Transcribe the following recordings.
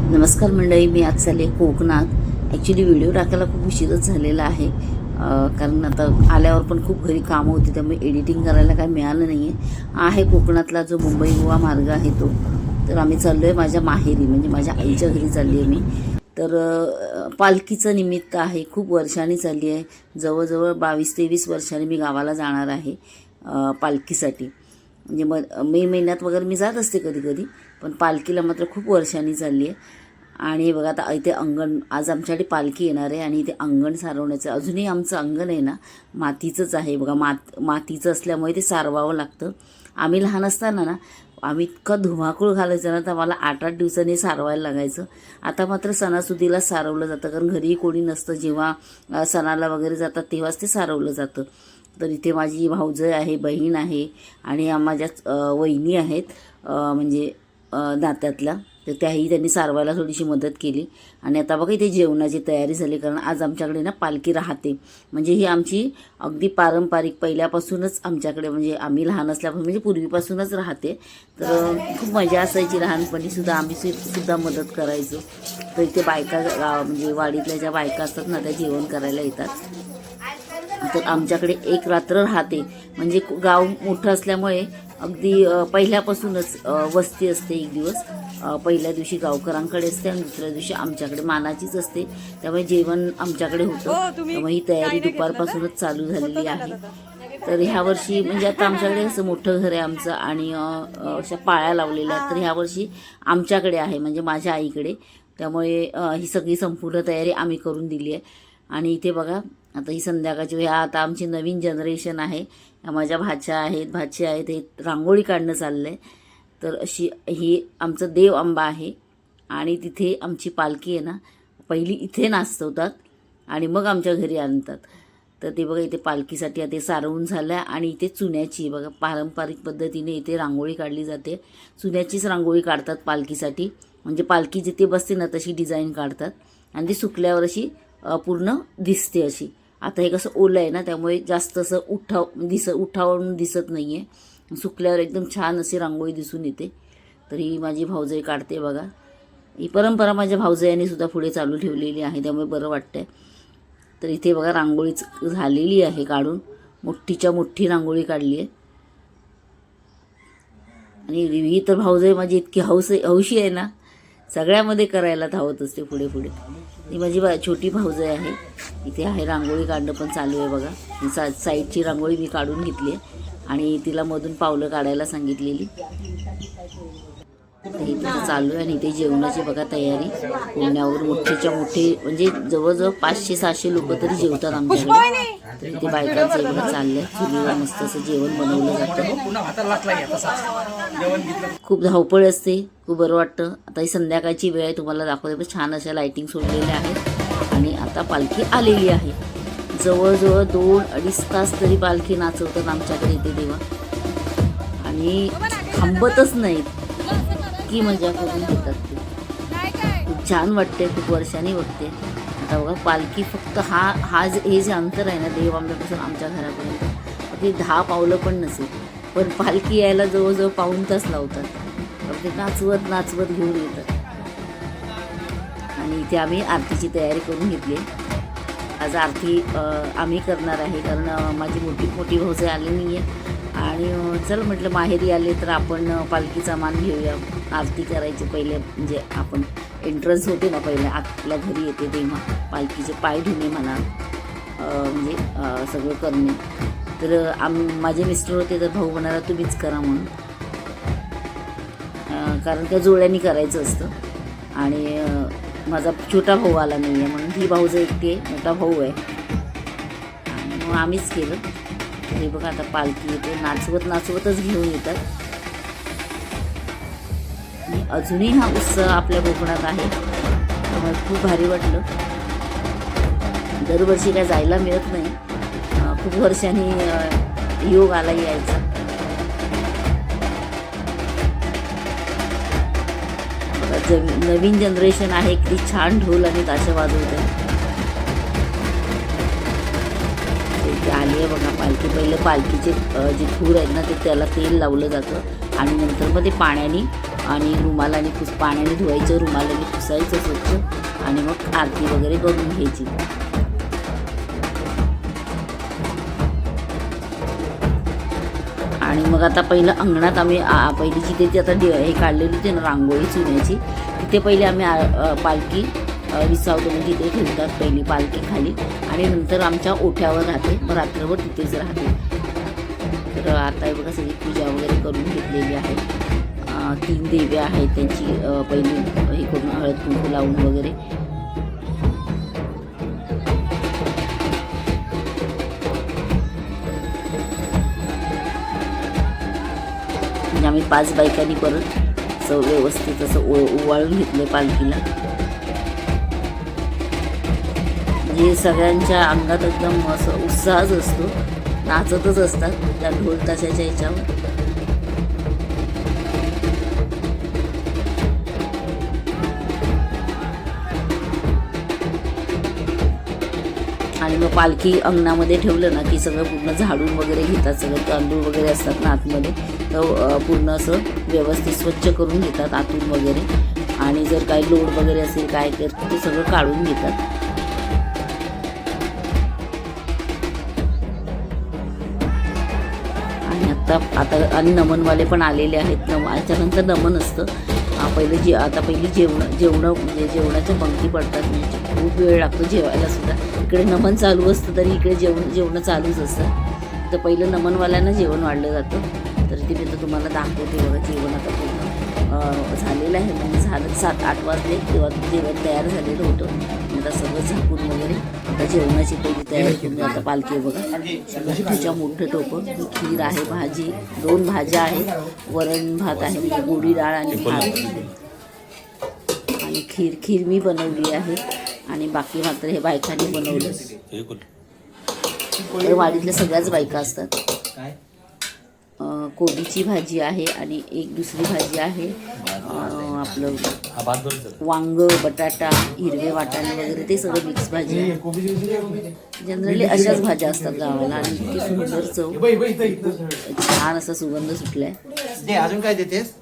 नमस्कार मंडळी, मी आज चालले कोकणात. ॲक्च्युली व्हिडिओ टाकायला खूप उशीरच झालेला आहे, कारण आता आल्यावर पण खूप घरी कामं होती, त्यामुळे एडिटिंग करायला काय मिळालं नाही आहे. कोकणातला जो मुंबई गोवा मार्ग आहे तो. तर आम्ही चाललो आहे माझ्या माहेरी, म्हणजे माझ्या आईच्या घरी चालली आहे मी. तर पालखीचं निमित्त आहे, खूप वर्षांनी चालली आहे. जवळजवळ 22-23 वर्षांनी मी गावाला जाणार आहे पालखीसाठी. म्हणजे मे महिन्यात वगैरे मी जात असते कधी कधी, पण पालखीला मात्र खूप वर्षांनी चालली आहे. आणि बघा आता इथे अंगण, आज आमच्याकडे पालखी येणार आहे आणि इथे अंगण सारवण्याचं. अजूनही आमचं अंगण आहे ना मातीचंच आहे बघा. मातीचं असल्यामुळे ते सारवावं लागतं. आम्ही लहान असताना ना आम्ही इतकं धुमाकूळ घालायचं ना, तर मला 8-8 दिवसांनी सारवायला लागायचं. आता मात्र सणासुदीला सारवलं जातं, कारण घरी कोणी नसतं. जेव्हा सणाला वगैरे जातात तेव्हाच ते सारवलं जातं. तर इथे माझी भाऊजय आहे, बहीण आहे आणि माझ्या वहिनी आहेत, म्हणजे नात्यातल्या. तर त्याही त्यांनी सारवायला थोडीशी मदत केली. आणि आता बघा इथे जेवणाची तयारी झाली, कारण आज आमच्याकडे ना पालखी राहते. म्हणजे ही आमची अगदी पारंपरिक पहिल्यापासूनच आमच्याकडे, म्हणजे आम्ही लहान असल्यापासून, म्हणजे पूर्वीपासूनच राहते. तर खूप मजा असायची लहानपणीसुद्धा. आम्ही सुद्धा मदत करायचो. तर इथे बायका, म्हणजे वाडीतल्या ज्या बायका असतात ना, त्या जेवण करायला येतात. तर आमच्याकडे एक रात्र राहते. म्हणजे गाव मोठं असल्यामुळे अगदी पहिल्यापासूनच वस्ती असते. एक दिवस पहिल्या दिवशी गावकरांकडे असते आणि दुसऱ्या दिवशी आमच्याकडे मानाचीच असते. त्यामुळे जेवण आमच्याकडे होतं. त्यामुळे ही तयारी दुपारपासूनच चालू झालेली आहे. तर ह्या वर्षी म्हणजे आता आमच्याकडे असं मोठं घर आहे आमचं आणि अशा पाळ्या लावलेल्या आहेत. तर ह्या वर्षी आमच्याकडे आहे, म्हणजे माझ्या आईकडे. त्यामुळे ही सगळी संपूर्ण तयारी आम्ही करून दिली आहे. आणि इथे बघा आता ही संध्याकाळची, ह्या आता आमची नवीन जनरेशन आहे. ह्या माझ्या भाच्या आहेत, भाचे आहेत. हे रांगोळी काढणं चाललं आहे. तर अशी ही आमचं देव आंबा आहे आणि तिथे आमची पालखी आहे ना, पहिली इथे नाचवतात आणि मग आमच्या घरी आणतात. तर ते बघा इथे पालखीसाठी आता सारवून झालं आहे. आणि इथे चुन्याची बघा पारंपरिक पद्धतीने इथे रांगोळी काढली जाते. चुन्याचीच रांगोळी काढतात पालखीसाठी. म्हणजे पालखी जिथे बसते ना तशी डिझाईन काढतात आणि ती सुकल्यावर अशी पूर्ण दिसते अशी. आता हे कसं ओलं आहे ना, त्यामुळे जास्त असं उठावून दिसत नाही आहे. सुकल्यावर एकदम छान अशी रांगोळी दिसून येते. तर ही माझी भाऊजाई काढते बघा. ही परंपरा माझ्या भाऊजाईने सुद्धा पुढे चालू ठेवलेली आहे, त्यामुळे बरं वाटतंय. तर इथे बघा रांगोळीच झालेली आहे काढून. मोठीच्या मोठी रांगोळी काढली आहे. आणि ही तर भाऊजाई माझी इतकी हौशी आहे ना, सगळ्यामध्ये करायला धावत असते पुढे पुढे. ही माझी छोटी भाऊजाई आहे. इथे आहे रांगोळी काढणं पण चालू आहे बघा. ही साईडची रांगोळी मी काढून घेतली आहे आणि तिला मधून पावलं काढायला सांगितलेली. तर इथे चालू आहे. आणि इथे जेवणाची बघा तयारी. पुण्यावर मोठेच्या मोठे, म्हणजे जवळजवळ 500-600 लोक तरी जेवतात आमच्याकडे. तर इथे बायकांचं जेवण चाललं आहे. चुलीवर मस्त असं जेवण बनवलं जातं. खूप धावपळ असते, खूप बरं वाटतं. आता ही संध्याकाळची वेळ आहे, तुम्हाला दाखवते. पण छान अशा लाईटिंग सोडलेल्या आहेत आणि आता पालखी आलेली आहे. जवळजवळ 2-2.5 तास तरी पालखी नाचवतात आमच्याकडे इथे देवा. आणि थांबतच नाहीत, की मजा करून घेतात ते. खूप छान वाटते, खूप वर्षांनी बघते. आता बघा पालखी फक्त हे जे अंतर आहे ना देव आंब्यापासून आमच्या घरापर्यंत, ते 10 पावलं पण नसेल. पण पालखी यायला जवळजवळ पाऊण तास लावतात. ते नाचवत घेऊन येतात. आणि इथे आम्ही आरतीची तयारी करून घेतली. आज आरती आम्ही करणार आहे, कारण माझी मोठी भाऊजाई आली नाही आहे. आणि चल म्हटलं माहेरी आले तर आपण पालखीचा मान घेऊया. आरती करायची पहिले, म्हणजे आपण एंट्रन्स होते ना पहिले आपल्या घरी येते तेव्हा पालखीचे पाय धुणे म्हणा, म्हणजे सगळं करणे. तर माझे मिस्टर होते, तर भाऊ म्हणाला तुम्हीच करा म्हणून, कारण त्या जोड्यांनी करायचं असतं. आणि माझा छोटा भाऊ आला नाही आहे म्हणून ही भाऊजाई एकटी आहे, मोठा भाऊ आहे आणि मग आम्हीच केलं. हे बघा आता पालखी येते, नाचवतच घेऊन येतात. आणि अजूनही हा उत्सव आपल्या कोकणात आहे, त्यामुळे खूप भारी वाटलं. दरवर्षी काय जायला मिळत नाही, खूप वर्षांनी योग आला यायचा. नवीन जनरेशन आहे, किती छान ढोल आणि ताशा वाजवत आहे. आली आहे बघा पालखी. पहिले पालखीचे जे धूर आहेत ना, ते त्याला तेल लावलं जातं आणि नंतर मग ते पाण्याने आणि रुमालाने पाण्याने धुवायचं, रुमालाने पुसायचं स्वच्छ आणि मग आरती वगैरे करून घ्यायची. आणि मग आता पहिलं अंगणात आम्ही पहिली जिथे ती आता हे काढलेली होती ना रांगोळी चुन्याची, तिथे पहिले आम्ही पालखी विसावतो, म्हणजे तिथे ठेवतात पहिली पालखी खाली आणि नंतर आमच्या ओठ्यावर राहते, मग रात्रभर तिथेच राहते. तर आता बघा सगळी पूजा वगैरे करून घेतलेली आहे. 3 देव्या आहेत त्यांची पहिली हे करून हळद कुंकू लावून वगैरे. म्हणजे आम्ही 5 बायकांनी परत असं व्यवस्थित असं ओवाळून घेतलं पालखीला. म्हणजे सगळ्यांच्या अंगात एकदम असं उत्साहच असतो, नाचतच असतात त्या ढोल ताशाच्या ह्याच्यावर. आणि मग पालखी अंगणामध्ये ठेवलं ना की सगळं पूर्ण झाडून वगैरे घेतात, सगळं तांदूळ वगैरे असतात ना आतमध्ये, तर पूर्ण असं व्यवस्थित स्वच्छ करून घेतात आतून वगैरे. आणि जर काही लोड वगैरे असेल काय तर ते सगळं काढून घेतात. आणि आता आणि नमनवाले पण आलेले आहेत. त्याच्यानंतर नमन असतं पहिलं आता पहिली जेवणं म्हणजे जेवणाच्या पंक्ती पडतात, म्हणजे खूप वेळ लागतो जेवायला सुद्धा. इकडे नमन चालू असतं तरी इकडे जेवणं चालूच असतात. तर पहिलं नमनवाल्यांना जेवण वाढलं जातं. तर ते मी तर तुम्हाला दाखवते बघा. जेवण आता पूर्ण झालेलं आहे, म्हणजे झालं 7-8 वाजले तेव्हा जेवण तयार झालेलं होतं. आता सगळं झाकून वगैरे आता जेवणाची पहिली तयारी करून आता पालखी बघा मोठ्याच्या मोठं टोपं. खीर आहे, भाजी, 2 भाज्या आहेत, वरण भात आहे म्हणजे गोडी डाळ आणि भात आणि खीर मी बनवली आहे. आणि बाकी मात्र हे बायकांनी बनवलं. तर वाडीतल्या सगळ्याच बायका असतात. कोबीची भाजी आहे आणि एक दुसरी भाजी आहे आपलं वांग, बटाटा, हिरवे वाटाणे वगैरे ते सगळं मिक्स भाजी आहे. जनरली अशाच भाज्या असतात गावाला आणि इतकी सुंदर चव, छान असा सुगंध सुटलाय. अजून काय देतेस?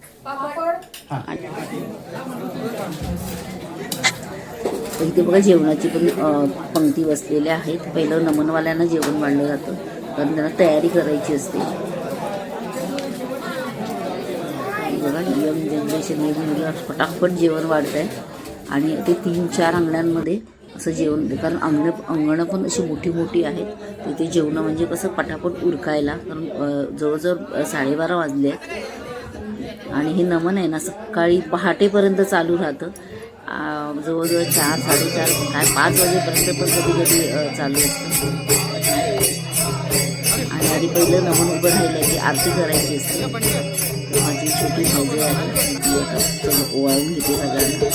इथे बघा जेवणाची पण पंक्ती बसलेल्या आहेत. पहिलं नमनवाल्यांना जेवण वाढलं जातं कारण त्यांना तयारी करायची असते. बघा यंग जनरेशन मुलं फटाफट जेवण वाढत आहे. आणि ते 3-4 अंगणांमध्ये असं जेवण, कारण अंगणं पण अशी मोठी आहेत. तिथे जेवणं म्हणजे कसं पटापट उरकायला, कारण जवळजवळ 12:30 वाजले आहेत. आणि हे नमन आहे ना सकाळी पहाटेपर्यंत चालू राहतं. जवळजवळ 4-4:30 काय 5 वाजेपर्यंत पण कधी चालू असतं. आणि आधी पहिलं नमन उभं राहिलं की आरती करायची असते. माझी छोटी भाजी आहे, ती आता सगळं ओवाळून घेते सगळ्यांना.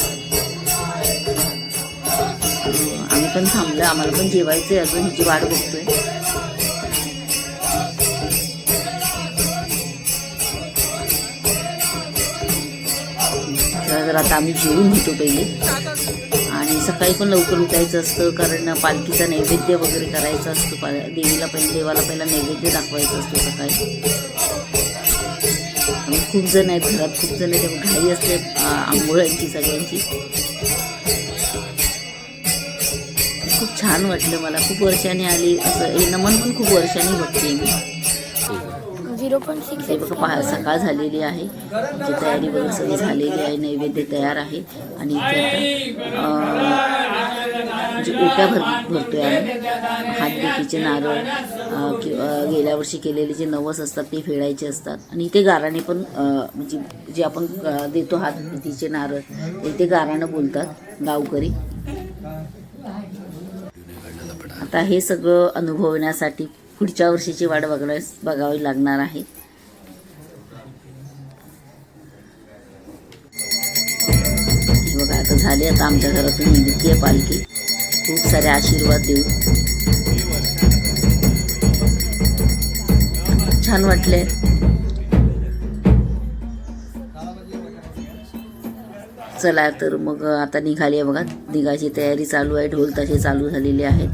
आम्ही पण थांबलं, आम्हाला पण जेवायचं आहे, अजून हिची वाट बघतोय. तर आता आम्ही जेवून घेतो पहिले. आणि सकाळी पण लवकर उठायचं असतं कारण पालखीचा नैवेद्य वगैरे करायचा असतो. देवाला पहिला नैवेद्य दाखवायचा असतो सकाळी. खूप जण आहेत घरात, खूप जण आहेत, त्यामुळे घाई असते आंघोळांची सगळ्यांची. खूप छान वाटलं मला, खूप वर्षांनी आली असं. हे नमन पण खूप वर्षांनी बघते मी. 0.6 बघा सकाळ झालेली आहे, जी तयारी वगैरे सगळी झालेली आहे, नैवेद्य तयार आहे. आणि इथे आता म्हणजे ओट्या भरतोय आम्ही. हातबुकीचे नारळ किंवा गेल्या वर्षी केलेले जे नवस असतात ते फेडायचे असतात. आणि इथे गाराणे पण म्हणजे जे आपण देतो हातबुकीचे नारळ ते गाराणं बोलतात गावकरी. आता हे सगळं अनुभवण्यासाठी पुढच्या वर्षीची वाट बघावी लागणार आहे. बघा आता झाली, आता आमच्या घरातून निघते आहे पालखी. खूप सारे आशीर्वाद देऊ. छान वाटले. चला तर मग आता निघाली आहे बघा. निघायची तयारी चालू आहे, ढोल ताशे चालू झालेले आहेत.